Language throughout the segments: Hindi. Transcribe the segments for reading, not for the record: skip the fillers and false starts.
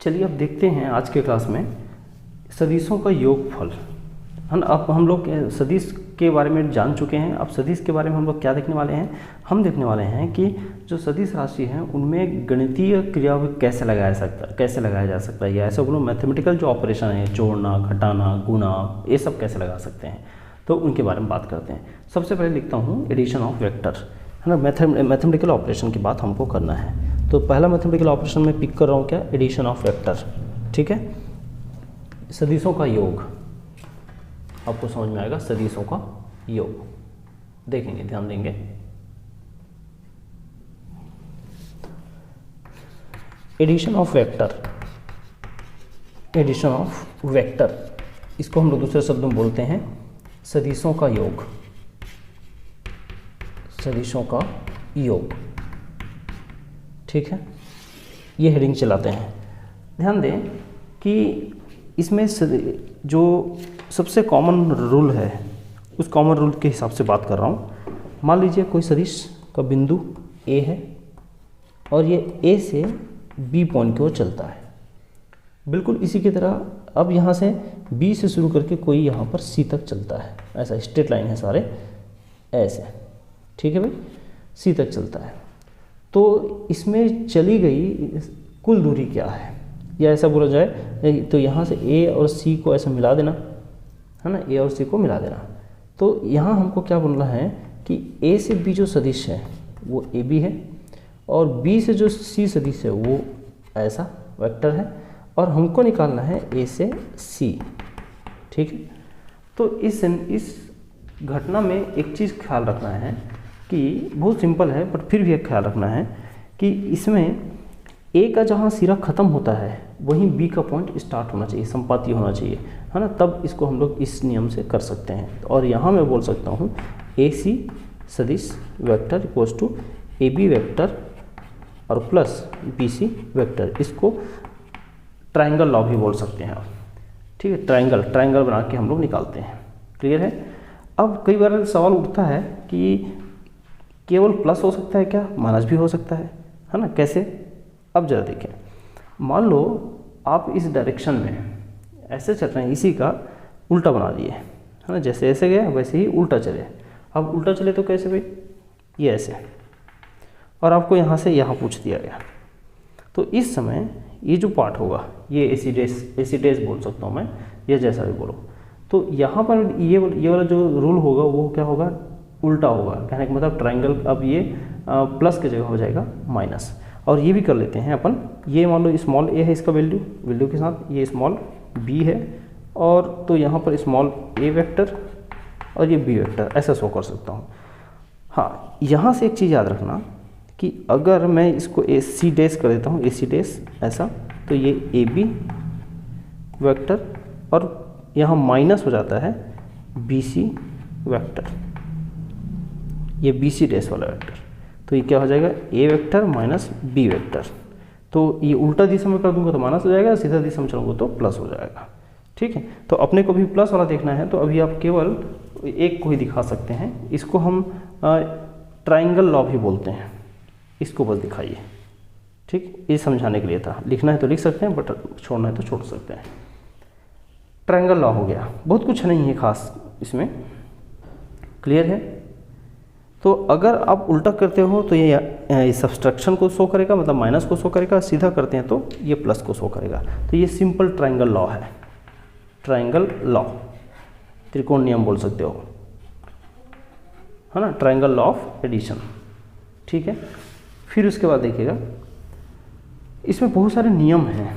चलिए अब देखते हैं आज के क्लास में सदिशों का योगफल है ना। अब हम लोग सदिश के बारे में जान चुके हैं। अब सदिश के बारे में हम लोग क्या देखने वाले हैं, हम देखने वाले हैं कि जो सदिश राशि हैं उनमें गणितीय क्रिया कैसे लगाया जा सकता है या ऐसा बोलो मैथमेटिकल जो ऑपरेशन है, जोड़ना, घटाना, गुणा, ये सब कैसे लगा सकते हैं, तो उनके बारे में बात करते हैं। सबसे पहले लिखता हूँ एडिशन ऑफ वेक्टर, है ना। मैथमेटिकल ऑपरेशन की बात हमको करना है। तो पहला मैथमेटिकल ऑपरेशन में पिक कर रहा हूँ क्या, एडिशन ऑफ वेक्टर, ठीक है। सदिशों का योग, आपको समझ में आएगा, सदिशों का योग देखेंगे, ध्यान देंगे। Addition of vector, addition of vector, इसको हम लोग दूसरे शब्द में बोलते हैं सदिशों का योग, सदिशों का योग, ठीक है। ये हेडिंग चलाते हैं। ध्यान दें कि इसमें जो सबसे कॉमन रूल है उस कॉमन रूल के हिसाब से बात कर रहा हूँ। मान लीजिए कोई सदिश का बिंदु ए है और ये ए से बी पॉइंट की ओर चलता है, बिल्कुल इसी की तरह। अब यहाँ से बी से शुरू करके कोई यहाँ पर सी तक चलता है, ऐसा स्ट्रेट लाइन है सारे ऐसे, ठीक है भाई, सी तक चलता है। तो इसमें चली गई कुल दूरी क्या है, या ऐसा बोला जाए तो यहाँ से ए और सी को ऐसा मिला देना, है ना, ए और सी को मिला देना। तो यहाँ हमको क्या बोलना है कि ए से बी जो सदिश है वो ए बी है और बी से जो सी सदिश है वो ऐसा वेक्टर है, और हमको निकालना है ए से सी, ठीक है। तो इस घटना में एक चीज़ ख्याल रखना है कि बहुत सिंपल है, बट फिर भी एक ख्याल रखना है कि इसमें ए का जहाँ सिरा ख़त्म होता है वहीं बी का पॉइंट स्टार्ट होना चाहिए, संपाती होना चाहिए, है ना। तब इसको हम लोग इस नियम से कर सकते हैं। और यहाँ मैं बोल सकता हूँ ए सी सदिश vector equals to A B vector और प्लस बी सी वेक्टर। इसको ट्रायंगल लॉ भी बोल सकते हैं आप, ठीक है। ट्रायंगल बना के हम लोग निकालते हैं, क्लियर है। अब कई बार सवाल उठता है कि केवल प्लस हो सकता है क्या, माइनस भी हो सकता है ना, कैसे। अब जरा देखें, मान लो आप इस डायरेक्शन में ऐसे चल रहे हैं, इसी का उल्टा बना दिए, है ना, जैसे ऐसे गया वैसे ही उल्टा चले। अब उल्टा चले तो कैसे भाई, ये ऐसे, और आपको यहाँ से यहाँ पूछ दिया गया। तो इस समय ये जो पार्ट होगा ये एसी डेस बोल सकता हूँ मैं, ये जैसा भी बोलो। तो यहाँ पर ये वाला जो रूल होगा वो क्या होगा, उल्टा होगा। कहने का मतलब ट्रायंगल अब ये प्लस की जगह हो जाएगा माइनस। और ये भी कर लेते हैं अपन, ये मान लो स्मॉल ए है, इसका वैल्यू के साथ ये स्मॉल बी है, और तो यहाँ पर स्मॉल ए वेक्टर और ये बी वेक्टर, ऐसा शो कर सकता हूँ। हाँ, यहाँ से एक चीज़ याद रखना कि अगर मैं इसको ए सी डैश कर देता हूँ, ए सी डैश ऐसा, तो ये ए बी वेक्टर और यहाँ माइनस हो जाता है बी सी वेक्टर, ये बी सी डैश वाला वेक्टर। तो ये क्या हो जाएगा, ए वेक्टर माइनस बी वेक्टर। तो ये उल्टा दिशा में कर दूंगा तो माइनस हो जाएगा, सीधा दिशा में चलूँगा तो प्लस हो जाएगा, ठीक है। तो अपने को भी प्लस वाला देखना है, तो अभी आप केवल एक को ही दिखा सकते हैं। इसको हम ट्रायंगल लॉ भी बोलते हैं, इसको बस दिखाइए, ठीक। ये समझाने के लिए था, लिखना है तो लिख सकते हैं, बट छोड़ना है तो छोड़ सकते हैं। ट्रायंगल लॉ हो गया, बहुत कुछ नहीं है खास इसमें, क्लियर है। तो अगर आप उल्टा करते हो तो ये सब्सट्रैक्शन को शो करेगा, मतलब माइनस को शो करेगा, सीधा करते हैं तो ये प्लस को शो करेगा। तो ये सिंपल ट्रायंगल लॉ है, ट्रायंगल लॉ, त्रिकोण नियम बोल सकते हो, है ना, ट्रायंगल लॉ ऑफ एडिशन, ठीक है। फिर उसके बाद देखिएगा, इसमें बहुत सारे नियम हैं।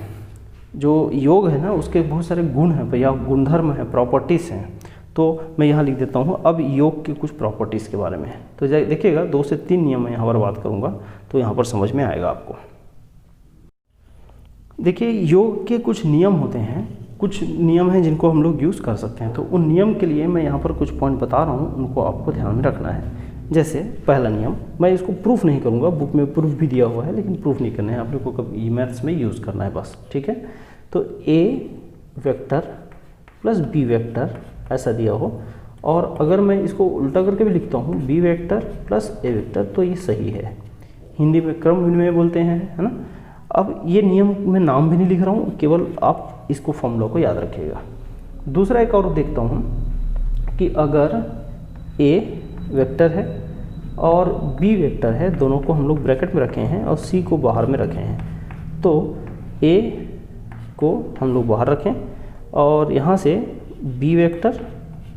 जो योग है ना, उसके बहुत सारे गुण हैं या गुणधर्म हैं, प्रॉपर्टीज़ हैं। तो मैं यहाँ लिख देता हूँ अब योग के कुछ प्रॉपर्टीज़ के बारे में। तो देखिएगा 2 से 3 नियम मैं यहाँ पर बात करूँगा, तो यहाँ पर समझ में आएगा आपको। देखिए, योग के कुछ नियम होते हैं, कुछ नियम हैं जिनको हम लोग यूज़ कर सकते हैं। तो उन नियम के लिए मैं यहाँ पर कुछ पॉइंट बता रहा हूँ, उनको आपको ध्यान में रखना है। जैसे पहला नियम, मैं इसको प्रूफ नहीं करूँगा, बुक में प्रूफ भी दिया हुआ है, लेकिन प्रूफ नहीं करना है, आप लोग को कभी मैथ्स में यूज़ करना है बस, ठीक है। तो A vector plus B vector ऐसा दिया हो, और अगर मैं इसको उल्टा करके भी लिखता हूँ बी वेक्टर प्लस ए वेक्टर, तो ये सही है। हिंदी में क्रम विनिमय बोलते हैं, है ना। अब ये नियम में नाम भी नहीं लिख रहा हूँ, केवल आप इसको फॉर्मूला को याद रखिएगा। दूसरा एक और देखता हूँ कि अगर ए वेक्टर है और बी वेक्टर है, दोनों को हम लोग ब्रैकेट में रखे हैं और सी को बाहर में रखे हैं, तो ए को हम लोग बाहर रखें और यहाँ से बी वेक्टर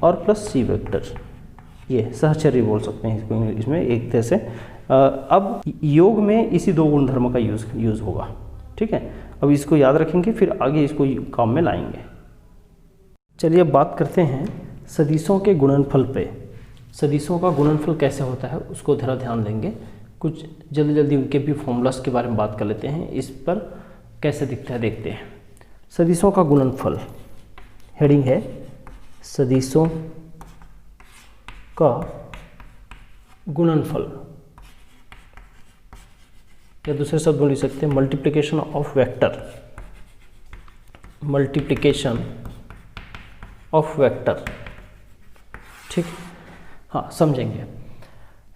और प्लस सी वेक्टर, ये सहचर्य बोल सकते हैं इसको इंग्लिश में एक तरह से। अब योग में इसी दो गुणधर्म का यूज़ होगा, ठीक है। अब इसको याद रखेंगे, फिर आगे इसको काम में लाएंगे। चलिए अब बात करते हैं सदिशों के गुणनफल पे। सदिशों का गुणनफल कैसे होता है उसको ज़रा ध्यान देंगे। कुछ जल्दी जल्दी उनके भी फॉर्मूलास के बारे में बात कर लेते हैं, इस पर कैसे दिखता है देखते हैं। सदिशों का गुणनफल, हेडिंग है सदिशों का गुणनफल, या दूसरे शब्द में लिख सकते हैं multiplication of vector, multiplication of vector, ठीक। हाँ, समझेंगे।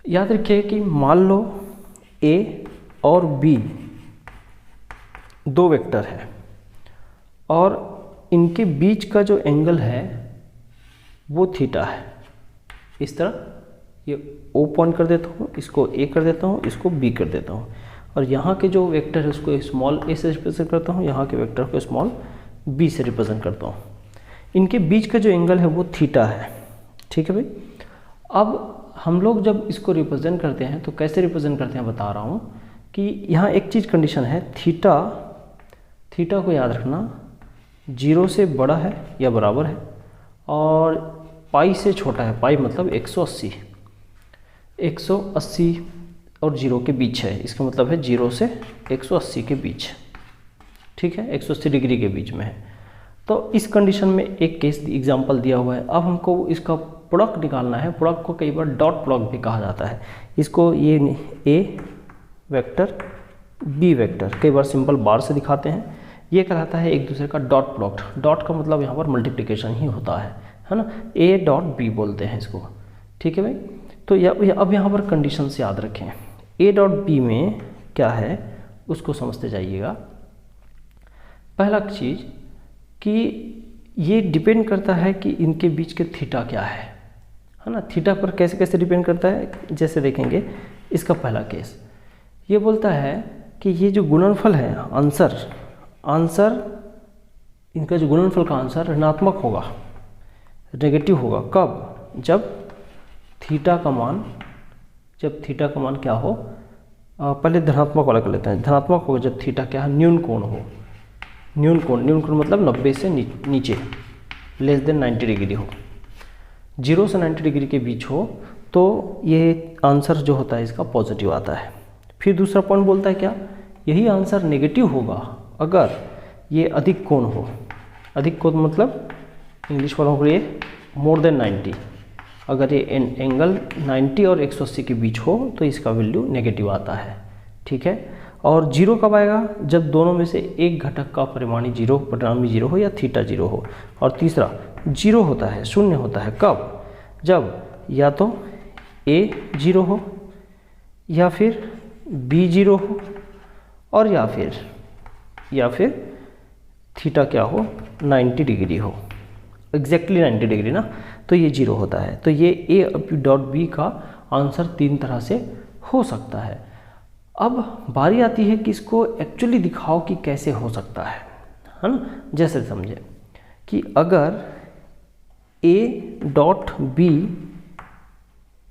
याद रखिए कि मान लो ए और बी दो वेक्टर है और इनके बीच का जो एंगल है वो थीटा है। इस तरह ये ओ पॉइंट कर देता हूँ, इसको ए कर देता हूँ, इसको बी कर देता हूँ, और यहाँ के जो वेक्टर है उसको स्मॉल ए से रिप्रेजेंट करता हूँ, यहाँ के वेक्टर को स्मॉल बी से रिप्रेजेंट करता हूँ। इनके बीच का जो एंगल है वो थीटा है, ठीक है भाई। अब हम लोग जब इसको रिप्रेजेंट करते हैं तो कैसे रिप्रेजेंट करते हैं बता रहा हूँ कि यहाँ एक चीज़ कंडीशन है, थीटा को याद रखना 0 से बड़ा है या बराबर है और पाई से छोटा है। पाई मतलब 180 और 0 के बीच है, इसका मतलब है 0 से 180 के बीच, ठीक है, 180 डिग्री के बीच में है। तो इस कंडीशन में एक केस एग्जांपल दिया हुआ है। अब हमको इसका प्रोडक्ट निकालना है। प्रोडक्ट को कई बार डॉट प्रोडक्ट भी कहा जाता है। इसको ये ए वेक्टर बी वेक्टर कई बार सिंपल बार से दिखाते हैं, ये कहलाता है एक दूसरे का डॉट प्रोडक्ट। डॉट का मतलब यहाँ पर मल्टीप्लिकेशन ही होता है ना, ए डॉट बी बोलते हैं इसको, ठीक है भाई। तो अब यहाँ पर कंडीशन से याद रखें, ए डॉट बी में क्या है उसको समझते जाइएगा। पहला चीज़ कि ये डिपेंड करता है कि इनके बीच के थीटा क्या है ना। थीटा पर कैसे कैसे डिपेंड करता है, जैसे देखेंगे इसका पहला केस ये बोलता है कि ये जो गुणनफल है आंसर इनका जो गुणनफल का आंसर ऋणात्मक होगा, नेगेटिव होगा। कब? जब थीटा का मान क्या हो, पहले धनात्मक वाला कर लेते हैं। धनात्मक होगा जब थीटा क्या है, न्यून कोण हो। न्यून कोण मतलब 90 से नीचे, लेस देन 90 डिग्री हो। 0 से 90 डिग्री के बीच हो तो ये आंसर जो होता है इसका पॉजिटिव आता है। फिर दूसरा पॉइंट बोलता है क्या, यही आंसर नेगेटिव होगा अगर ये अधिक कोण हो। अधिक कोण मतलब इंग्लिश वालों के लिए मोर देन 90। अगर ये एंगल 90 और 180 के बीच हो तो इसका वैल्यू नेगेटिव आता है, ठीक है। और 0 कब आएगा, जब दोनों में से एक घटक का परिणामी 0 हो या थीटा 0 हो। और तीसरा 0 होता है, शून्य होता है कब, जब या तो a 0 हो या फिर b 0 हो और या फिर थीटा क्या हो, 90 डिग्री हो, एग्जैक्टली 90 डिग्री ना, तो ये 0 होता है। तो ये a डॉट बी का आंसर 3 तरह से हो सकता है। अब बारी आती है कि इसको एक्चुअली दिखाओ कि कैसे हो सकता है ना। जैसे समझे कि अगर a डॉट बी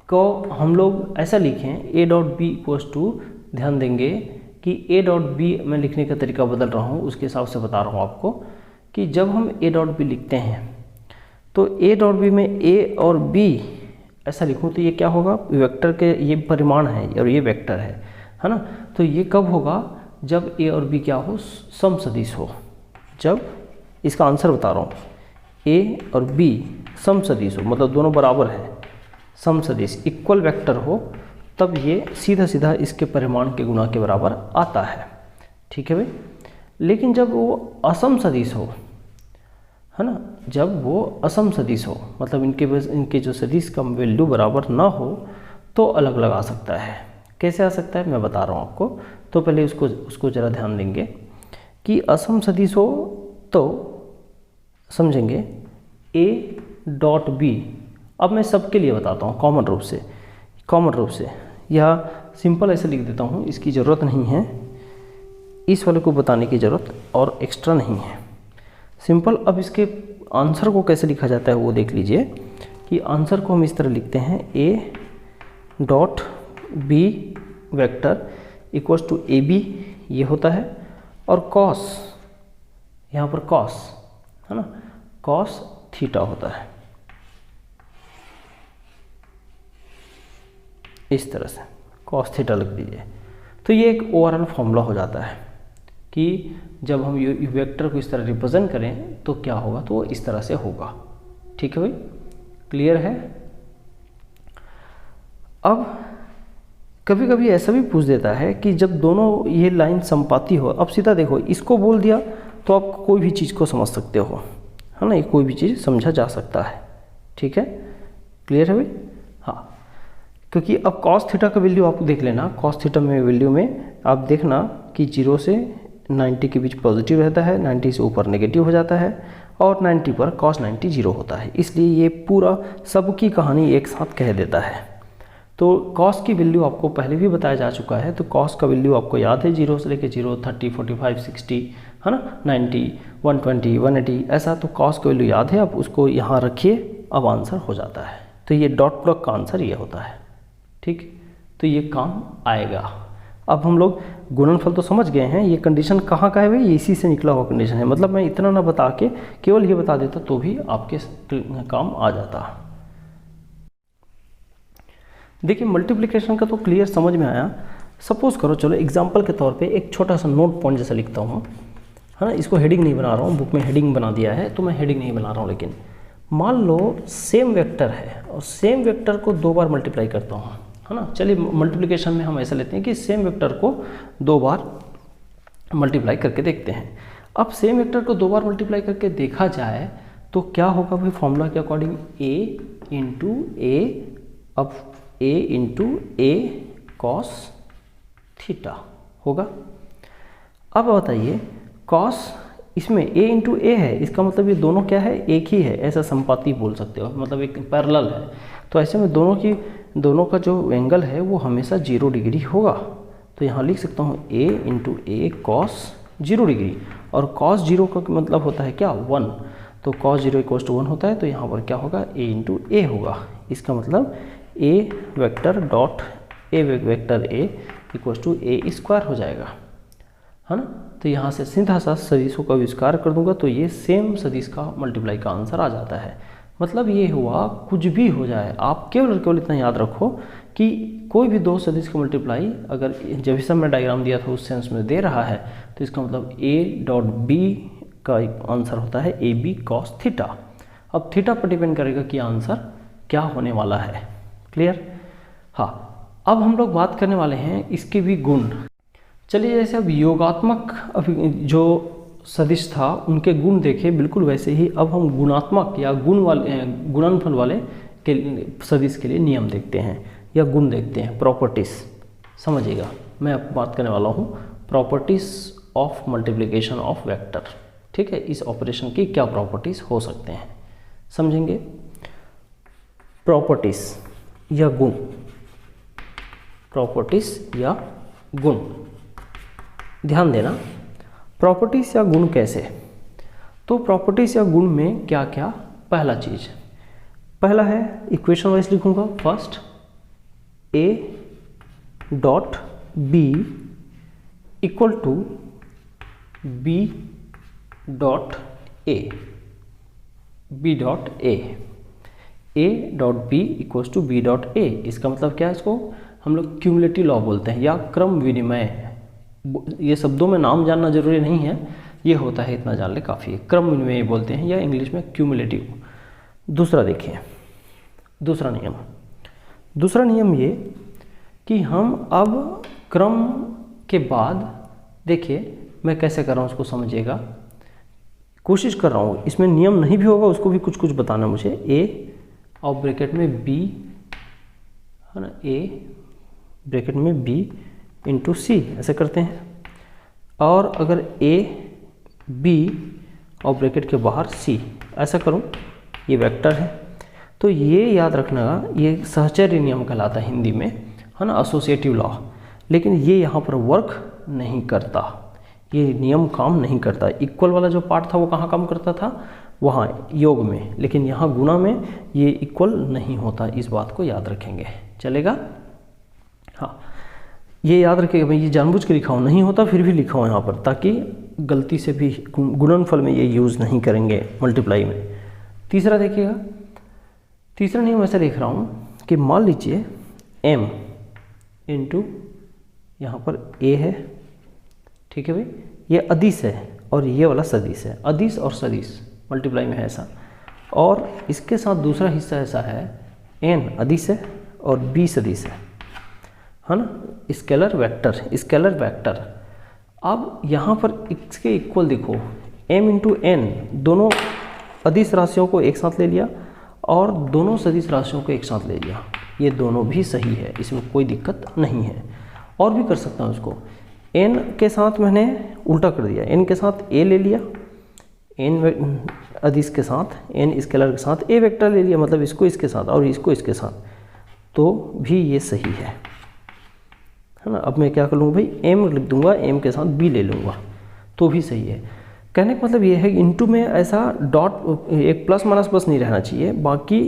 को हम लोग ऐसा लिखें, a dot B equals to, ध्यान देंगे कि a डॉट बी मैं लिखने का तरीका बदल रहा हूँ, उसके हिसाब से बता रहा हूँ आपको कि जब हम a डॉट बी लिखते हैं तो a डॉट बी में a और b ऐसा लिखूँ तो ये क्या होगा, वेक्टर के ये परिमाण है और ये वेक्टर है ना। तो ये कब होगा, जब a और b क्या हो, समसदिश हो। जब इसका आंसर बता रहा हूँ, a और b समसदिश हो, मतलब दोनों बराबर है, समसदिश इक्वल वेक्टर हो, तब ये सीधा सीधा इसके परिमाण के गुणा के बराबर आता है, ठीक है भाई। लेकिन जब वो असमसदिश हो, है ना, जब वो असमसदिश हो मतलब इनके जो सदिश का वैल्यू बराबर ना हो तो अलग अलग आ सकता है। कैसे आ सकता है मैं बता रहा हूँ आपको। तो पहले उसको ज़रा ध्यान देंगे कि असम सदिश हो तो समझेंगे a डॉट बी। अब मैं सबके लिए बताता हूँ कॉमन रूप से, या सिंपल ऐसे लिख देता हूँ, इसकी ज़रूरत नहीं है, इस वाले को बताने की ज़रूरत और एक्स्ट्रा नहीं है, सिंपल। अब इसके आंसर को कैसे लिखा जाता है वो देख लीजिए कि आंसर को हम इस तरह लिखते हैं a dot B vector equals to A B, ये होता है, और कॉस, यहाँ पर कॉस है ना, कॉस थीटा होता है, इस तरह से कॉस थीटा लिख दीजिए। तो ये एक ओवरऑल फॉर्मूला हो जाता है कि जब हम वेक्टर को इस तरह रिप्रेजेंट करें तो क्या होगा, तो इस तरह से होगा। ठीक है भाई, क्लियर है। अब कभी कभी ऐसा भी पूछ देता है कि जब दोनों ये लाइन संपाती हो, अब सीधा देखो इसको बोल दिया तो आप कोई भी चीज़ को समझ सकते हो, है ना, ये कोई भी चीज़ समझा जा सकता है। ठीक है, क्लियर है भाई। हाँ, क्योंकि अब कॉस थीटा का वैल्यू आप देख लेना, कॉस थीटा में वैल्यू में आप देखना कि 0 से 90 के बीच पॉजिटिव रहता है, 90 से ऊपर नेगेटिव हो जाता है, और 90 पर कॉस 90 0 होता है। इसलिए ये पूरा सबकी कहानी एक साथ कह देता है। तो कॉस की वैल्यू आपको पहले भी बताया जा चुका है, तो कॉस का वैल्यू आपको याद है, 0 से लेकर 0, 30, 45, 60, है ना, 90, 120, 180, ऐसा। तो कॉस का वैल्यू याद है, आप उसको यहाँ रखिए, अब आंसर हो जाता है। तो ये डॉट प्रोडक्ट का आंसर ये होता है। ठीक, तो ये काम आएगा। अब हम लोग गुणनफल तो समझ गए हैं, ये कंडीशन कहाँ का है भाई, ये इसी से निकला हुआ कंडीशन है। मतलब मैं इतना ना बता के केवल ये बता देता तो भी आपके काम आ जाता। देखिए मल्टीप्लिकेशन का तो क्लियर समझ में आया। सपोज करो, चलो एग्जांपल के तौर पे एक छोटा सा नोट पॉइंट जैसा लिखता हूँ, है ना, इसको हेडिंग नहीं बना रहा हूँ, बुक में हेडिंग बना दिया है तो मैं हेडिंग नहीं बना रहा हूँ। लेकिन मान लो सेम वेक्टर है और सेम वेक्टर को 2 बार मल्टीप्लाई करता हूँ, है ना। चलिए मल्टीप्लिकेशन में हम ऐसा लेते हैं कि सेम वेक्टर को 2 बार मल्टीप्लाई करके देखते हैं। अब सेम वेक्टर को 2 बार मल्टीप्लाई करके देखा जाए तो क्या होगा भाई, फॉर्मूला के अकॉर्डिंग a इंटू ए, अब a into A cos theta होगा। अब बताइए कॉस, इसमें a इंटू ए है, इसका मतलब ये दोनों क्या है, एक ही है, ऐसा संपाती बोल सकते हो, मतलब एक पैरेलल है। तो ऐसे में दोनों का जो एंगल है वो हमेशा 0 डिग्री होगा। तो यहाँ लिख सकता हूँ a into A cos 0 degree, और कॉस 0 का मतलब होता है क्या, 1। तो कॉस 0 इक्वल्स टू 1 होता है, तो यहाँ पर क्या होगा, a इंटू ए होगा। इसका मतलब a vector dot A vector a equals to A square हो जाएगा, है ना। तो यहाँ से सीधा सा सदिशों का विस्तार कर दूंगा तो ये सेम सदिश का मल्टीप्लाई का आंसर आ जाता है। मतलब ये हुआ, कुछ भी हो जाए आप केवल इतना याद रखो कि कोई भी 2 सदिश का मल्टीप्लाई अगर जब भी मैं डायग्राम दिया था उस सेंस में दे रहा है तो इसका मतलब a डॉट बी का आंसर होता है ए बी कॉस थीटा। अब थीटा पर डिपेंड करेगा कि आंसर क्या होने वाला है। क्लियर। हाँ, अब हम लोग बात करने वाले हैं इसके भी गुण। चलिए जैसे अब योगात्मक जो सदिश था उनके गुण देखे, बिल्कुल वैसे ही अब हम गुणात्मक या गुणनफल वाले के सदिश के लिए नियम देखते हैं या गुण देखते हैं, प्रॉपर्टीज। समझिएगा, मैं अब बात करने वाला हूँ properties of multiplication of vector. ठीक है, इस ऑपरेशन की क्या प्रॉपर्टीज हो सकते हैं समझेंगे। प्रॉपर्टीज या गुण, प्रॉपर्टीज या गुण, ध्यान देना। प्रॉपर्टीज या गुण कैसे, तो प्रॉपर्टीज या गुण में क्या क्या, पहला है इक्वेशन वाइज लिखूंगा। फर्स्ट a डॉट बी equal to b dot a, b dot a, a dot b equal to b dot a। इसका मतलब क्या है, इसको हम लोग क्यूमुलेटिव लॉ बोलते हैं या क्रम विनिमय। ये शब्दों में नाम जानना जरूरी नहीं है, ये होता है इतना जान ले काफ़ी है। क्रम विनिमय बोलते हैं या इंग्लिश में क्यूमुलेटिव। दूसरा देखिए, दूसरा नियम ये कि हम अब क्रम के बाद, देखिए मैं कैसे कर रहा हूँ उसको समझिएगा, कोशिश कर रहा हूँ, इसमें नियम नहीं भी होगा उसको भी कुछ कुछ बताना मुझे। a और ब्रैकेट में b, है ना, a ब्रैकेट में b इंटू सी, ऐसे करते हैं। और अगर ए बी और ब्रैकेट के बाहर सी, ऐसा करूं, ये वेक्टर है। तो ये याद रखना, ये सहचर्य नियम कहलाता है हिंदी में, है ना, एसोसिएटिव लॉ। लेकिन ये यहाँ पर वर्क नहीं करता, ये नियम काम नहीं करता। इक्वल वाला जो पार्ट था वो कहाँ काम करता था, वहाँ योग में, लेकिन यहाँ गुणा में ये इक्वल नहीं होता। इस बात को याद रखेंगे, चलेगा। हाँ, ये याद रखिएगा, मैं ये जानबूझ के लिखा हूँ, नहीं होता फिर भी लिखा हूँ यहाँ पर, ताकि गलती से भी गुणनफल में ये यूज़ नहीं करेंगे मल्टीप्लाई में। तीसरा देखिएगा, तीसरा नियम ऐसा लिख रहा हूँ कि मान लीजिए m इंटू यहाँ पर a है, ठीक है भाई, ये अदिश है और ये वाला सदिश है। अदिश और सदिश मल्टीप्लाई में है ऐसा, और इसके साथ दूसरा हिस्सा ऐसा है, n अदिश है और b सदिश है ना, स्केलर वेक्टर, स्केलर वेक्टर। अब यहाँ पर इसके इक्वल देखो, m इंटू n, दोनों अदिश राशियों को एक साथ ले लिया और दोनों सदिश राशियों को एक साथ ले लिया, ये दोनों भी सही है, इसमें कोई दिक्कत नहीं है। और भी कर सकता हूँ इसको, n के साथ मैंने उल्टा कर दिया, n के साथ a ले लिया, n अदिश के साथ, n स्केलर के साथ a वेक्टर ले लिया, मतलब इसको इसके साथ और इसको इसके साथ, तो भी ये सही है ना। अब मैं क्या कर लूँगा भाई, m लिख दूंगा, m के साथ b ले लूँगा, तो भी सही है। कहने का मतलब ये है कि इंटू में ऐसा डॉट, एक प्लस माइनस बस नहीं रहना चाहिए, बाकी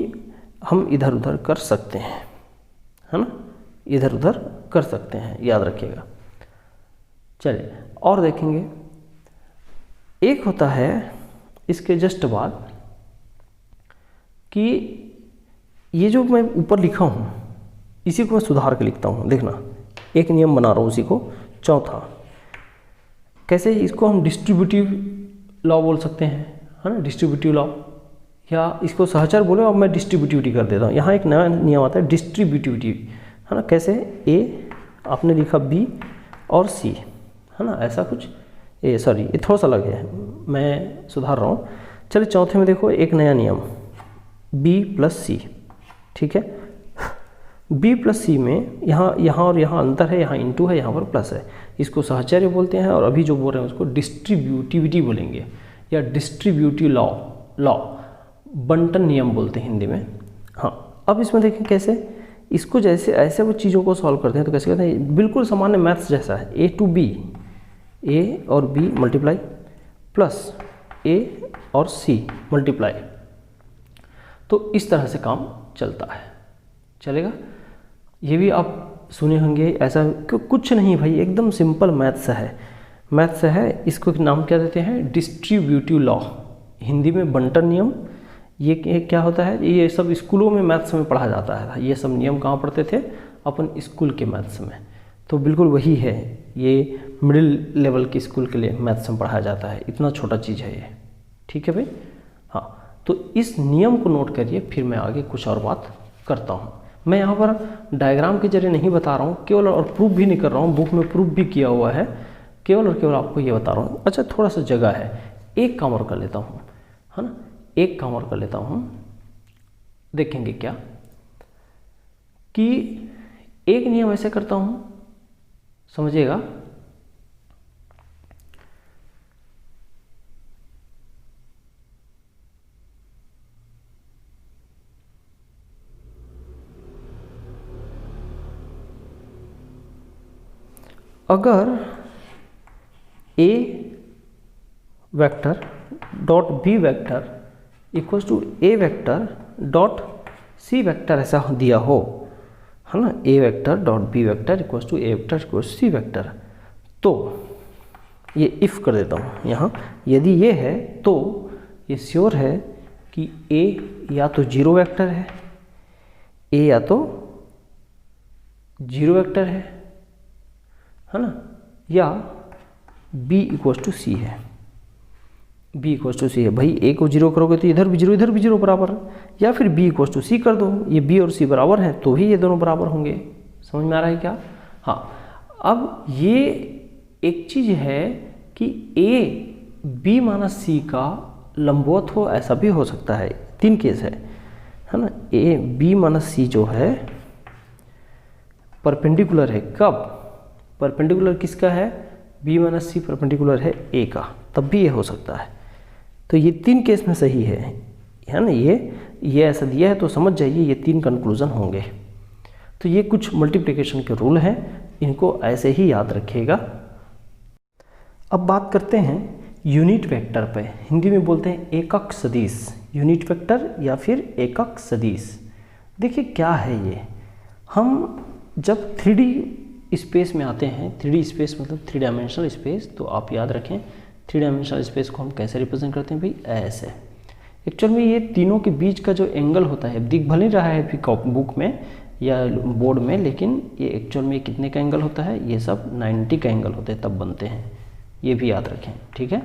हम इधर उधर कर सकते हैं, है ना, इधर उधर कर सकते हैं, याद रखिएगा। चलिए और देखेंगे, एक होता है इसके जस्ट बाद कि ये जो मैं ऊपर लिखा हूँ इसी को मैं सुधार के लिखता हूँ, देखना, एक नियम बना रहा हूँ उसी को। चौथा, कैसे इसको हम डिस्ट्रीब्यूटिव लॉ बोल सकते हैं, है ना, डिस्ट्रीब्यूटिव लॉ, या इसको सहचर बोले और मैं डिस्ट्रीब्यूटिविटी कर देता हूँ। यहाँ एक नया नियम आता है डिस्ट्रीब्यूटिविटी, है ना, कैसे, ए आपने लिखा बी और सी, है ना, ऐसा कुछ, ए सॉरी ये थोड़ा सा अलग है, मैं सुधार रहा हूँ। चलिए चौथे में देखो एक नया नियम, बी प्लस सी, ठीक है। बी प्लस सी में यहाँ और यहाँ अंतर है, यहाँ इंटू है, यहाँ पर प्लस है, इसको सहचर्य बोलते हैं, और अभी जो बोल रहे हैं उसको डिस्ट्रीब्यूटिविटी बोलेंगे, या डिस्ट्रीब्यूटिव लॉ, बंटन नियम बोलते हैं हिंदी में। हाँ, अब इसमें देखें कैसे, इसको जैसे ऐसे वो चीज़ों को सॉल्व करते हैं तो कैसे करते हैं, बिल्कुल सामान्य मैथ्स जैसा है, ए टू बी, ए और बी मल्टीप्लाई प्लस ए और सी मल्टीप्लाई, तो इस तरह से काम चलता है, चलेगा। ये भी आप सुने होंगे, ऐसा कुछ नहीं भाई, एकदम सिंपल मैथ्स है। इसको नाम क्या देते हैं, डिस्ट्रीब्यूटिव लॉ, हिंदी में बंटन नियम। ये क्या होता है, ये सब स्कूलों में मैथ्स में पढ़ा जाता है, ये सब नियम कहाँ पढ़ते थे, अपन स्कूल के मैथ्स में, तो बिल्कुल वही है, ये मिडिल लेवल के स्कूल के लिए मैथ्स में पढ़ाया जाता है, इतना छोटा चीज़ है ये, ठीक है भाई। हाँ, तो इस नियम को नोट करिए, फिर मैं आगे कुछ और बात करता हूँ। मैं यहाँ पर डायग्राम के जरिए नहीं बता रहा हूँ केवल, और प्रूफ भी नहीं कर रहा हूँ, बुक में प्रूफ भी किया हुआ है, केवल और केवल आपको ये बता रहा हूँ। अच्छा, थोड़ा सा जगह है, एक काम और कर लेता हूँ, है ना, एक काम और कर लेता हूँ, देखेंगे क्या कि एक नियम ऐसे करता हूँ, समझिएगा। अगर a vector dot b vector equals to a vector dot c vector ऐसा दिया हो, है ना, a vector dot b vector equals to a vector equals c vector, तो ये इफ़ कर देता हूँ यहाँ। यदि ये है तो ये श्योर है कि a या तो जीरो वेक्टर है, a या तो जीरो वेक्टर है ना, या b इक्वल्स टू सी है, b इक्वल्स टू सी है। भाई a को जीरो करोगे तो इधर भी जीरो इधर भी जीरो बराबर है, या फिर b इक्वल्स टू सी कर दो, ये b और c बराबर हैं तो भी ये दोनों बराबर होंगे। समझ में आ रहा है क्या? हाँ, अब ये एक चीज़ है कि a b माइनस सी का लंबवत हो, ऐसा भी हो सकता है, तीन केस है ना। a b माइनस सी जो है परपेंडिकुलर है, कब? परपेंडिकुलर किसका है, बी माइनस सी परपेंडिकुलर है ए का, तब भी ये हो सकता है। तो ये 3 केस में सही है ना, ये ऐसा दिया है तो समझ जाइए ये 3 कंक्लूजन होंगे। तो ये कुछ मल्टीप्लिकेशन के रूल हैं, इनको ऐसे ही याद रखिएगा। अब बात करते हैं यूनिट वेक्टर पे, हिंदी में बोलते हैं एकक सदिश, यूनिट वेक्टर या फिर एकक सदिश। देखिए क्या है ये, हम जब 3D स्पेस में आते हैं, 3D स्पेस मतलब 3 डायमेंशनल स्पेस, तो आप याद रखें 3 डायमेंशनल स्पेस को हम कैसे रिप्रेजेंट करते हैं भाई, ऐसे। एक्चुअल में ये तीनों के बीच का जो एंगल होता है, दिख भले रहा है बुक में या बोर्ड में, लेकिन ये एक्चुअल में कितने का एंगल होता है, ये सब 90 का एंगल होते हैं तब बनते हैं, ये भी याद रखें, ठीक है।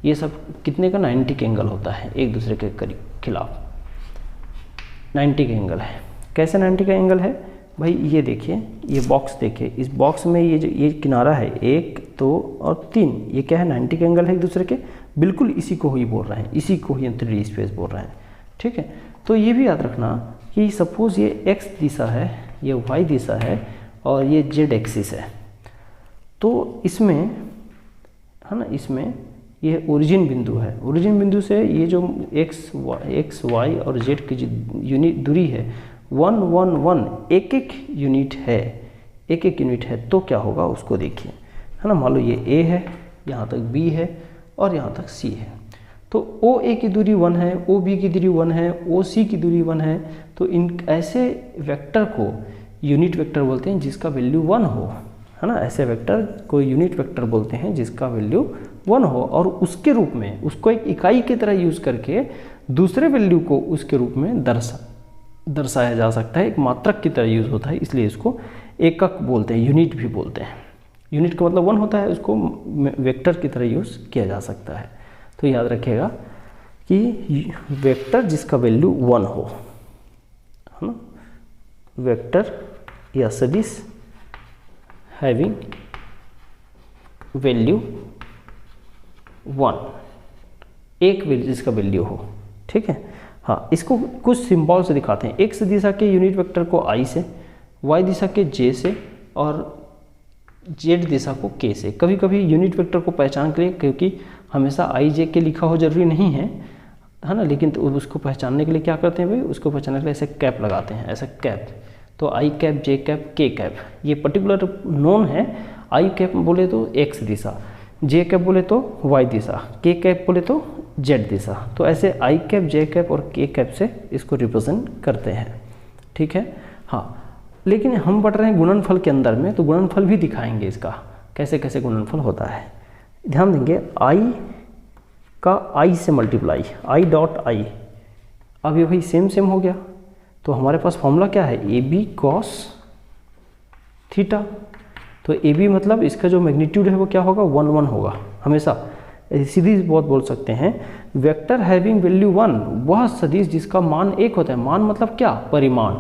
ये सब कितने का, 90 का एंगल होता है, एक दूसरे के खिलाफ 90 का एंगल है। कैसे 90 का एंगल है भाई, ये देखिए, ये बॉक्स देखिए, इस बॉक्स में ये जो ये किनारा है 1 2 और 3, ये क्या है, 90 का एंगल है एक दूसरे के, बिल्कुल इसी को ही बोल रहे हैं, इसी को ही 3D स्पेस बोल रहे हैं, ठीक है। तो ये भी याद रखना कि सपोज़ ये x दिशा है, ये y दिशा है और ये z एक्सिस है, तो इसमें है ना, इसमें ये ओरिजिन बिंदु है, ओरिजिन बिंदु से ये जो x y और z की जो यूनिट दूरी है 1 1 1 एक एक यूनिट है, तो क्या होगा उसको देखिए, है ना। मान लो ये a है, यहाँ तक b है और यहाँ तक c है, तो OA की दूरी 1 है, OB की दूरी 1 है, OC की दूरी 1 है, तो इन ऐसे वेक्टर को यूनिट वेक्टर बोलते हैं जिसका वैल्यू 1 हो, है ना। ऐसे वेक्टर को यूनिट वेक्टर बोलते हैं जिसका वैल्यू 1 हो, और उसके रूप में उसको एक इकाई की तरह यूज़ करके दूसरे वैल्यू को उसके रूप में दर्शाया जा सकता है, एक मात्रक की तरह यूज़ होता है, इसलिए इसको एकक बोलते हैं, यूनिट भी बोलते हैं। यूनिट का मतलब 1 होता है, उसको वेक्टर की तरह यूज़ किया जा सकता है। तो याद रखिएगा कि वेक्टर जिसका वैल्यू 1 हो, है ना, वेक्टर या सदिश हैविंग वैल्यू 1, एक जिसका वैल्यू हो, ठीक है। हाँ, इसको कुछ सिंबल से दिखाते हैं। एक्स दिशा के यूनिट वेक्टर को I से, y दिशा के J से और z दिशा को K से। कभी कभी यूनिट वेक्टर को पहचान के लिए, क्योंकि हमेशा I J के लिखा हो जरूरी नहीं है ना, लेकिन तो उसको पहचानने के लिए क्या करते हैं भाई, उसको पहचानने के लिए ऐसे कैप लगाते हैं, ऐसा कैप। तो I cap, J cap, K cap, ये पर्टिकुलर नोन है। I कैप बोले तो x दिशा, J कैप बोले तो y दिशा, K कैप बोले तो z दिशा। तो ऐसे I कैप, J कैप और K कैप से इसको रिप्रेजेंट करते हैं, ठीक है। हाँ, लेकिन हम बढ़ रहे हैं गुणनफल के अंदर में, तो गुणनफल भी दिखाएंगे इसका, कैसे कैसे गुणनफल होता है। ध्यान देंगे, I का I से मल्टीप्लाई, I डॉट I, अब ये भाई सेम हो गया, तो हमारे पास फॉर्मूला क्या है, AB cos थीटा। तो AB मतलब इसका जो मैग्नीट्यूड है वो क्या होगा, 1 1 होगा हमेशा। सीधी बहुत बोल सकते हैं, वेक्टर हैविंग वैल्यू 1 वह सदिश जिसका मान 1 होता है। मान मतलब क्या, परिमाण।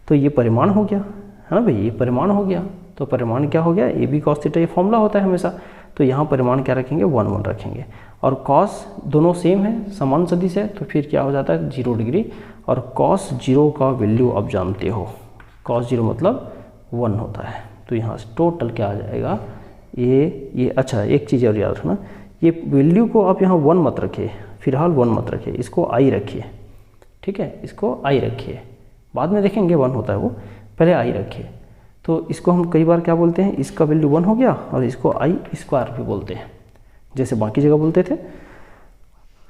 तो ये परिमाण हो गया, है ना भाई, ये परिमाण हो गया। तो परिमाण क्या हो गया, AB cos थीटा, ये फॉर्मूला होता है हमेशा। तो यहाँ परिमाण क्या रखेंगे, 1 1 रखेंगे, और cos दोनों सेम है, समान सदिश है, तो फिर क्या हो जाता है 0 डिग्री। और cos 0 का वैल्यू आप जानते हो, cos 0 मतलब 1 होता है। तो यहाँ से टोटल क्या आ जाएगा, ये अच्छा एक चीज़ और याद रखना, ये वैल्यू को आप यहाँ 1 मत रखिए, फिलहाल 1 मत रखिए, इसको I रखिए, ठीक है, इसको I रखिए, बाद में देखेंगे 1 होता है वो, पहले I रखिए। तो इसको हम कई बार क्या बोलते हैं, इसका वैल्यू 1 हो गया और इसको I स्क्वायर भी बोलते हैं, जैसे बाकी जगह बोलते थे,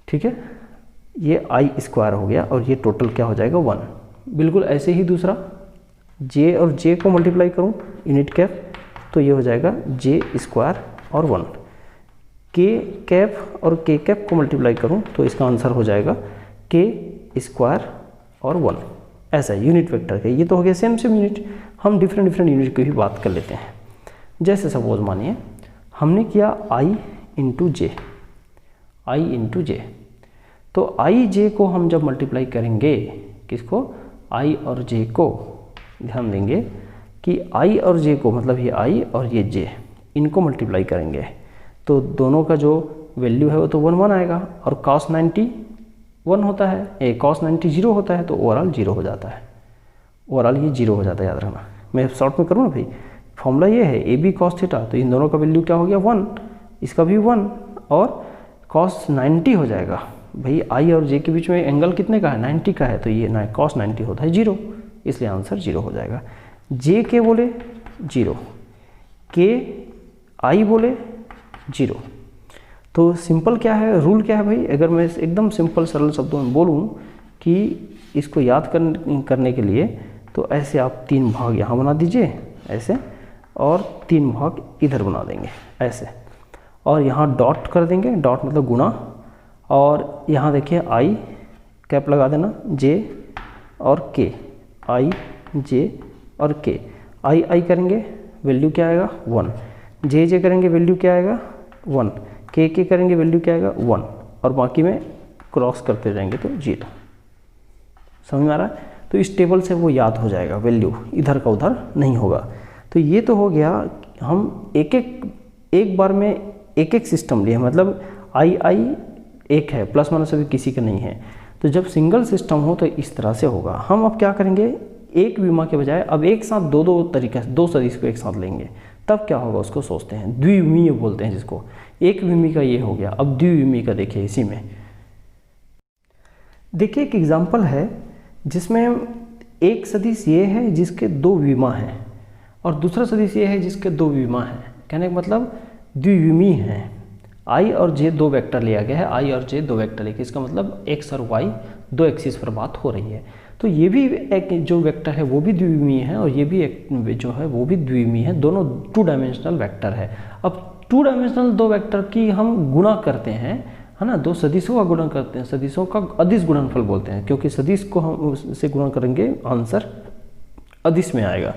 ठीक है। ये I स्क्वायर हो गया और ये टोटल क्या हो जाएगा 1। बिल्कुल ऐसे ही दूसरा, J और J को मल्टीप्लाई करूँ यूनिट कैप, तो ये हो जाएगा J स्क्वायर और 1। K कैप और K कैप को मल्टीप्लाई करूँ तो इसका आंसर हो जाएगा K स्क्वायर और 1। ऐसा है यूनिट वेक्टर के। ये तो हो गया सेम यूनिट। हम डिफरेंट यूनिट की भी बात कर लेते हैं। जैसे सपोज मानिए हमने किया I इंटू जे, तो I J को हम जब मल्टीप्लाई करेंगे, किसको, I और J को, ध्यान देंगे कि I और J को, मतलब ये I और ये J, इनको मल्टीप्लाई करेंगे तो दोनों का जो वैल्यू है वो तो 1 1 आएगा। और cos 90 1 होता है, cos 90 0 होता है, तो ओवरऑल 0 हो जाता है, ओवरऑल ये 0 हो जाता है, याद रखना। मैं शॉर्ट में करूँ ना भाई, फॉर्मूला ये है ए बी कॉस थीटा, तो इन दोनों का वैल्यू क्या हो गया 1, इसका भी 1, और कॉस 90 हो जाएगा। भाई आई और जे के बीच में एंगल कितने का है, 90 का है, तो ये ना कॉस 90 होता है 0, इसलिए आंसर 0 हो जाएगा। जे के बोले 0, के आई बोले 0। तो सिंपल क्या है, रूल क्या है भाई, अगर मैं एकदम सिंपल सरल शब्दों में बोलूँ कि इसको याद करने के लिए, तो ऐसे आप 3 भाग यहाँ बना दीजिए ऐसे, और 3 भाग इधर बना देंगे ऐसे, और यहाँ डॉट कर देंगे, डॉट मतलब गुणा, और यहाँ देखिए आई कैप लगा देना, जे और के, आई जे और के, आई आई करेंगे वैल्यू क्या आएगा 1, जे जे करेंगे वैल्यू क्या आएगा 1, के करेंगे वैल्यू क्या आएगा 1, और बाकी में क्रॉस करते जाएंगे तो 0। समझ में आ रहा है? तो इस टेबल से वो याद हो जाएगा, वैल्यू इधर का उधर नहीं होगा। तो ये तो हो गया, हम एक बार में एक सिस्टम लिए, मतलब आई एक है, प्लस माइनस अभी किसी का नहीं है। तो जब सिंगल सिस्टम हो तो इस तरह से होगा। हम अब क्या करेंगे, एक विमा के बजाय अब एक साथ दो तरीके से 2 सदिश को एक साथ लेंगे, तब क्या होगा उसको सोचते हैं, द्विविमीय बोलते हैं जिसको। एक विमी का ये हो गया, अब द्विविमी का देखिए। इसी में देखिए एक एग्जाम्पल है जिसमें एक सदिश ये है जिसके 2 विमा हैं, और दूसरा सदिश ये है जिसके 2 विमा हैं। कहने का मतलब द्विविमी हैं। आई और जे 2 वेक्टर लिया गया है, आई और जे 2 वेक्टर लेके, इसका मतलब एक्स और वाई 2 एक्सिस पर बात हो रही है। तो ये भी एक जो वेक्टर है वो भी द्विविमीय है, और ये भी एक जो है वो भी द्विविमीय है, दोनों 2 डायमेंशनल वेक्टर है। अब 2 डायमेंशनल 2 वेक्टर की हम गुणा करते हैं, है ना, 2 सदिशों का गुणा करते हैं, सदिशों का अदिश गुणनफल बोलते हैं, क्योंकि सदिश को हम उससे गुणा करेंगे आंसर अदिश में आएगा।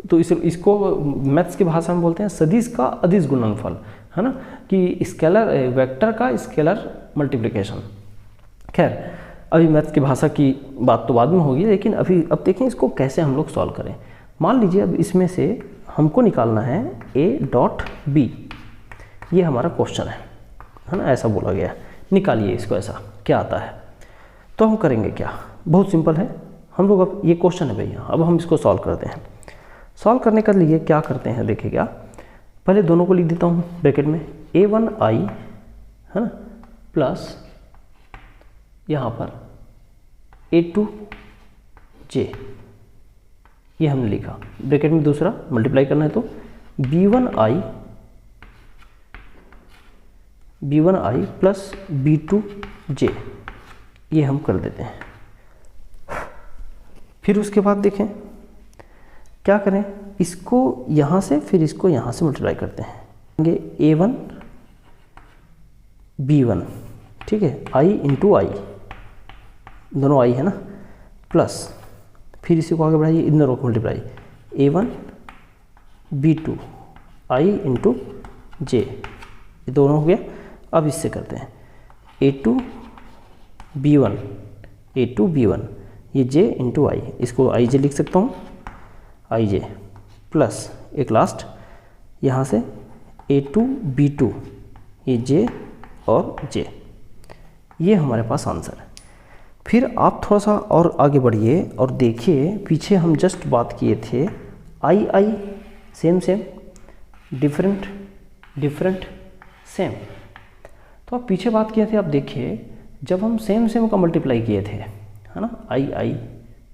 तो इसको मैथ्स की भाषा में बोलते हैं सदिश का अदिश गुणनफल, है ना, कि स्केलर वेक्टर का स्केलर मल्टीप्लिकेशन। खैर अभी मैथ्स की भाषा की बात तो बाद में होगी, लेकिन अब देखें इसको कैसे हम लोग सॉल्व करें। मान लीजिए अब इसमें से हमको निकालना है a डॉट बी, ये हमारा क्वेश्चन है ना, ऐसा बोला गया, निकालिए इसको, ऐसा क्या आता है। तो हम करेंगे क्या, बहुत सिंपल है, हम लोग अब ये क्वेश्चन है भैया, अब हम इसको सॉल्व करते हैं। सॉल्व करने के लिए क्या करते हैं, देखिएगा, पहले दोनों को लिख देता हूँ ब्रैकेट में, a1i है ना प्लस यहाँ पर a2j, ये हमने लिखा, ब्रैकेट में दूसरा मल्टीप्लाई करना है तो b1i प्लस b2j, ये हम कर देते हैं। फिर उसके बाद देखें क्या करें, इसको यहाँ से फिर इसको यहाँ से मल्टीप्लाई करते हैं, a1 b1, ठीक है, i इंटू आई, दोनों आई है ना, प्लस फिर इसी को आगे बढ़ाइए, इन दोनों को multiply, a1 b2 i into जे, ये दोनों हो गया। अब इससे करते हैं a2 b1, ये j इंटू आई, इसको आई जे लिख सकता हूँ, आई जे प्लस एक लास्ट यहाँ से a2 b2, ये j और j, ये हमारे पास आंसर है। फिर आप थोड़ा सा और आगे बढ़िए और देखिए, पीछे हम जस्ट बात किए थे आई सेम डिफरेंट सेम, तो आप पीछे बात किए थे, आप देखिए जब हम सेम का मल्टीप्लाई किए थे, है ना, आई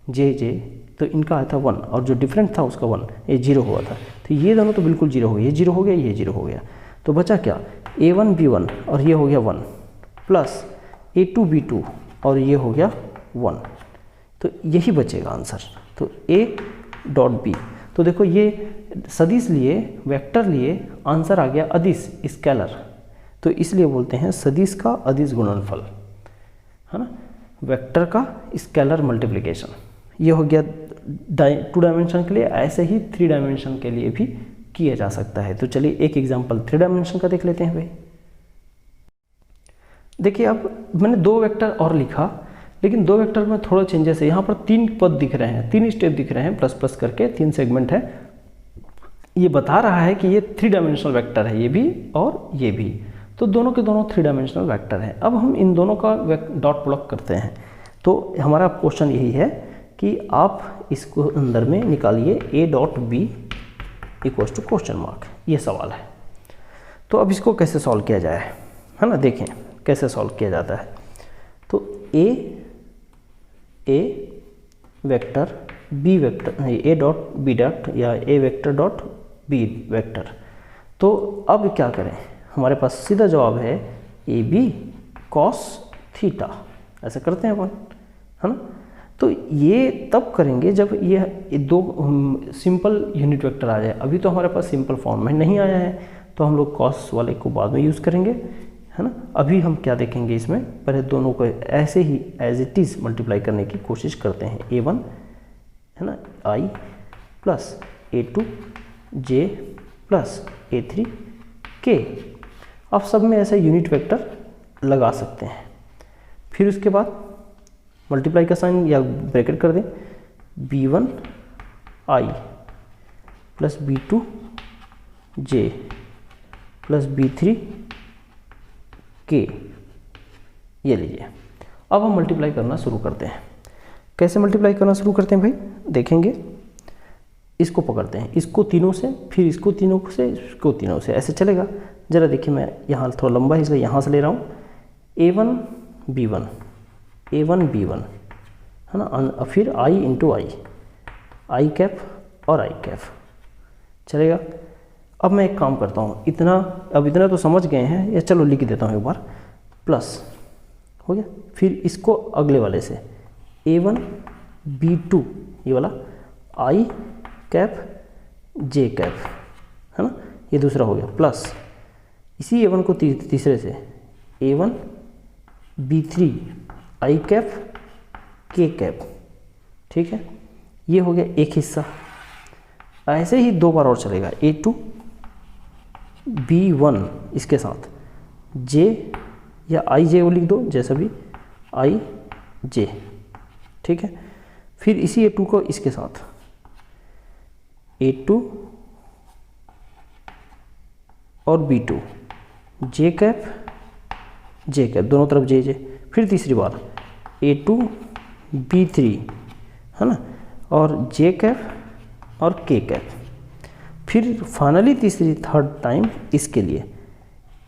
जे, तो इनका आया था 1, और जो डिफरेंट था उसका 1, ये 0 हुआ था, तो ये दोनों तो बिल्कुल 0 हो गया, ये 0 हो गया, ये 0 हो गया, तो बचा क्या, a1 b1 और ये हो गया 1 प्लस a2 b2 और ये हो गया 1, तो यही बचेगा आंसर। तो a डॉट बी, तो देखो ये सदिश लिए, वेक्टर लिए, आंसर आ गया अदिश स्केलर, तो इसलिए बोलते हैं सदिश का अदिश गुणनफल, है ना, वेक्टर का स्केलर मल्टीप्लिकेशन। ये हो गया 2 डायमेंशन के लिए, ऐसे ही 3 डायमेंशन के लिए भी किया जा सकता है। तो चलिए एक एग्जांपल 3 डायमेंशन का देख लेते हैं भाई। देखिए अब मैंने 2 वेक्टर और लिखा, लेकिन 2 वेक्टर में थोड़ा चेंजेस है। यहाँ पर 3 पद दिख रहे हैं, 3 स्टेप दिख रहे हैं, प्लस प्लस करके 3 सेगमेंट है। ये बता रहा है कि ये 3 डायमेंशनल वेक्टर है, ये भी और ये भी, तो दोनों के दोनों 3 डायमेंशनल वेक्टर हैं। अब हम इन दोनों का डॉट प्रोडक्ट करते हैं। तो हमारा क्वेश्चन यही है कि आप इसको अंदर में निकालिए a dot B equals to question mark, ये सवाल है। तो अब इसको कैसे सॉल्व किया जाए, है ना, देखें कैसे सॉल्व किया जाता है। तो A vector B vector, A dot B dot या A vector dot B vector. तो अब क्या करें, हमारे पास सीधा जवाब है ए बी कॉस थीटा, ऐसा करते हैं अपन, है ना। तो ये तब करेंगे जब ये दो सिंपल यूनिट वेक्टर आ जाए। अभी तो हमारे पास सिंपल फॉर्म में नहीं आया है, तो हम लोग कॉस वाले को बाद में यूज़ करेंगे, है ना। अभी हम क्या देखेंगे, इसमें पहले दोनों को ऐसे ही एज इट इज़ मल्टीप्लाई करने की कोशिश करते हैं। A1 है ना I plus A2 J plus A3 K। अब सब में ऐसे यूनिट वेक्टर लगा सकते हैं। फिर उसके बाद मल्टीप्लाई का साइन या ब्रैकेट कर दें, B1 I plus B2 J plus B3 K, ये लीजिए। अब हम मल्टीप्लाई करना शुरू करते हैं। कैसे मल्टीप्लाई करना शुरू करते हैं भाई, देखेंगे। इसको पकड़ते हैं, इसको तीनों से, फिर इसको तीनों से, इसको तीनों से, ऐसे चलेगा। ज़रा देखिए, मैं यहाँ थोड़ा लंबा है इसलिए यहाँ से ले रहा हूँ। A1 B1 है ना, फिर I इंटू I कैप और I कैप, चलेगा। अब मैं एक काम करता हूँ, इतना तो समझ गए हैं, या चलो लिख देता हूँ एक बार, प्लस हो गया। फिर इसको अगले वाले से A1 B2 ये वाला I कैप J कैप, है ना, ये दूसरा हो गया, प्लस इसी A1 को तीसरे से A1 B3 I cap K cap, ठीक है। ये हो गया एक हिस्सा। ऐसे ही दो बार और चलेगा, A2 B1 इसके साथ J या IJ वो लिख दो, जैसा भी IJ, ठीक है। फिर इसी A2 को इसके साथ A2 और B2 J कैप दोनों तरफ JJ। फिर तीसरी बार A2 B3 है ना, और J कैप और K कैप। फिर फाइनली तीसरी थर्ड टाइम इसके लिए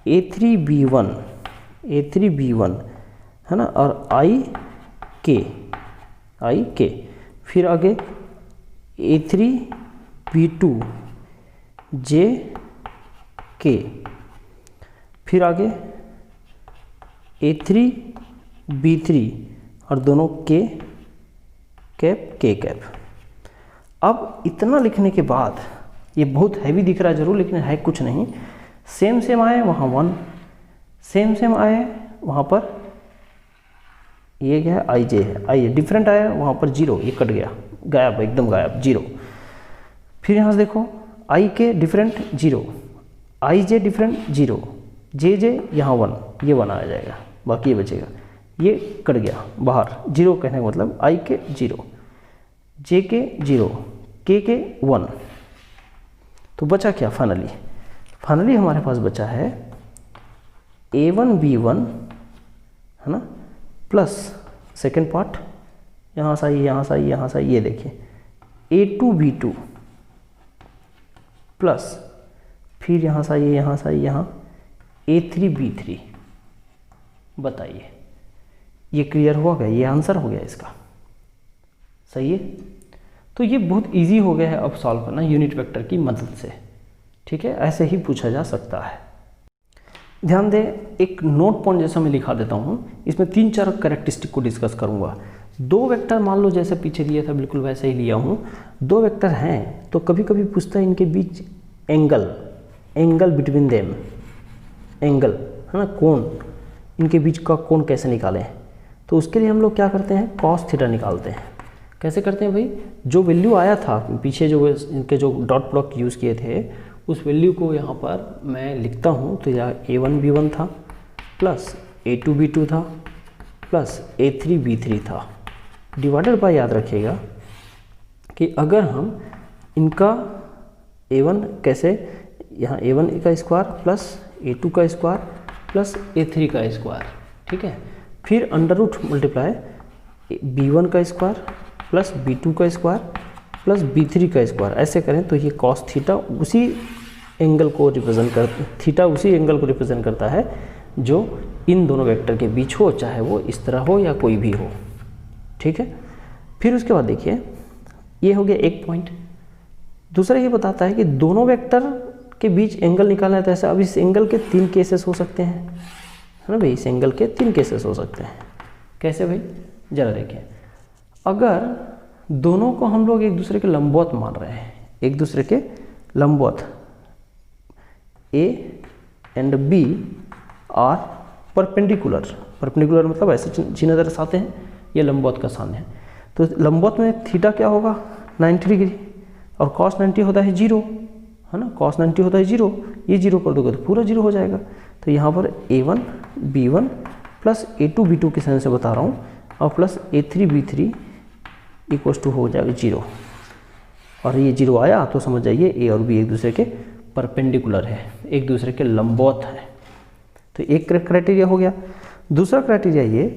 A3 B1 है ना, और I K। फिर आगे A3 B2 J K। फिर आगे A3 B3 और दोनों K कैप। अब इतना लिखने के बाद, ये बहुत हैवी दिख रहा है जरूर, लेकिन है कुछ नहीं। सेम आए वहाँ 1, सेम आए वहाँ पर, ये क्या है IJ है, I डिफरेंट आया वहाँ पर 0, ये कट गया, गायब, एकदम गायब, 0। फिर यहाँ से देखो IK different 0, IJ different 0, JJ यहाँ 1, ये 1 आ जाएगा, बाकी ये बचेगा, ये कट गया बाहर। 0 कहने का मतलब IK 0, JK 0, KK 1। तो बचा क्या फाइनली हमारे पास बचा है A1 B1 है ना, प्लस सेकेंड पार्ट यहाँ से यहाँ, ये देखिए A2 B2 प्लस फिर यहाँ यहाँ A3 B3। बताइए, ये क्लियर हो गया, ये आंसर हो गया इसका, सही है। तो ये बहुत इजी हो गया है अब सॉल्व करना यूनिट वेक्टर की मदद से, ठीक है। ऐसे ही पूछा जा सकता है। ध्यान दें, एक नोट पॉइंट जैसा मैं लिखा देता हूँ, इसमें 3-4 कैरेक्टरिस्टिक को डिस्कस करूँगा। 2 वेक्टर मान लो जैसे पीछे दिया था, बिल्कुल वैसे ही लिया हूँ। 2 वेक्टर हैं तो कभी कभी पूछता है इनके बीच एंगल बिटवीन देम, एंगल है ना, कोण, इनके बीच का कोण कैसे निकालें। तो उसके लिए हम लोग क्या करते हैं, कॉस थीटा निकालते हैं। कैसे करते हैं भाई, जो वैल्यू आया था पीछे, जो इनके जो डॉट प्रोडक्ट यूज़ किए थे, उस वैल्यू को यहाँ पर मैं लिखता हूँ। तो यहाँ A1 B1 था, प्लस A2 B2 था, प्लस A3 B3 था, डिवाइडेड बाय, याद रखिएगा कि अगर हम इनका A1 कैसे, यहाँ A1 का स्क्वायर प्लस A2 का स्क्वायर प्लस A3 का स्क्वायर, ठीक है। फिर अंडर रूट मल्टीप्लाई B1 का स्क्वायर प्लस B2 का स्क्वायर प्लस b3 का स्क्वायर, ऐसे करें तो ये कॉस थीटा उसी एंगल को रिप्रेजेंट कर थीटा उसी एंगल को रिप्रेजेंट करता है जो इन दोनों वेक्टर के बीच हो, चाहे वो इस तरह हो या कोई भी हो। ठीक है, फिर उसके बाद देखिए ये हो गया एक पॉइंट। दूसरा ये बताता है कि दोनों वेक्टर के बीच एंगल निकालना है, तो ऐसा अब इस एंगल के 3 केसेस हो सकते हैं, है ना भाई, इस एंगल के 3 केसेस हो सकते हैं। कैसे भाई, जरा देखिए, अगर दोनों को हम लोग एक दूसरे के लंबवत मान रहे हैं, एक दूसरे के लंबवत A and B are perpendicular, perpendicular मतलब ऐसे चिन्ह दर्शाते हैं, ये लंबवत का साइन है। तो लंबवत में थीटा क्या होगा 90 डिग्री, और cos 90 होता है 0, है ना, cos 90 होता है 0, ये 0 कर दोगे तो पूरा 0 हो जाएगा। तो यहाँ पर A1 B1 plus A2 B2 के साइन से बता रहा हूँ, और plus A3 B3 equals to हो जाएगा 0, और ये 0 आया तो समझ जाइए A और B एक दूसरे के परपेंडिकुलर है, एक दूसरे के लंबवत है। तो एक क्राइटेरिया हो गया। दूसरा क्राइटेरिया ये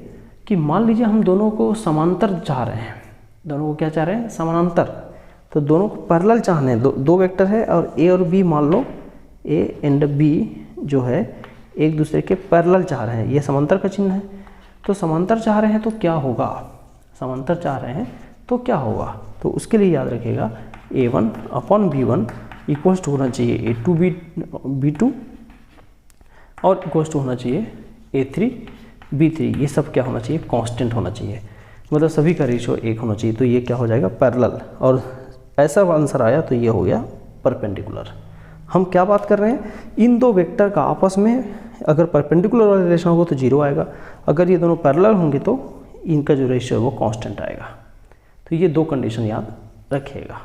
कि मान लीजिए हम दोनों को समांतर चाह रहे हैं, दोनों को क्या चाह रहे हैं, समानांतर, तो दोनों को पैरेलल चाहने हैं, दो वेक्टर है और A और B मान लो A एंड B जो है एक दूसरे के पैरेलल चाह रहे हैं, ये समांतर का चिन्ह है। तो समांतर चाह रहे हैं तो क्या होगा, समांतर चाह रहे हैं तो क्या होगा, तो उसके लिए याद रखिएगा A1 upon B1 equals to होना चाहिए A2 B2 और इक्वल्स टू होना चाहिए A3 B3, ये सब क्या होना चाहिए, कांस्टेंट होना चाहिए, मतलब सभी का रेशियो 1 होना चाहिए। तो ये क्या हो जाएगा, पैरेलल, और ऐसा आंसर आया तो ये हो गया परपेंडिकुलर। हम क्या बात कर रहे हैं, इन दो वेक्टर का आपस में अगर परपेंडिकुलर वाला रिलेशन होगा तो 0 आएगा, अगर ये दोनों पैरेलल होंगे तो इनका जो रेशियो है वो कांस्टेंट आएगा। तो ये 2 कंडीशन याद रखिएगा।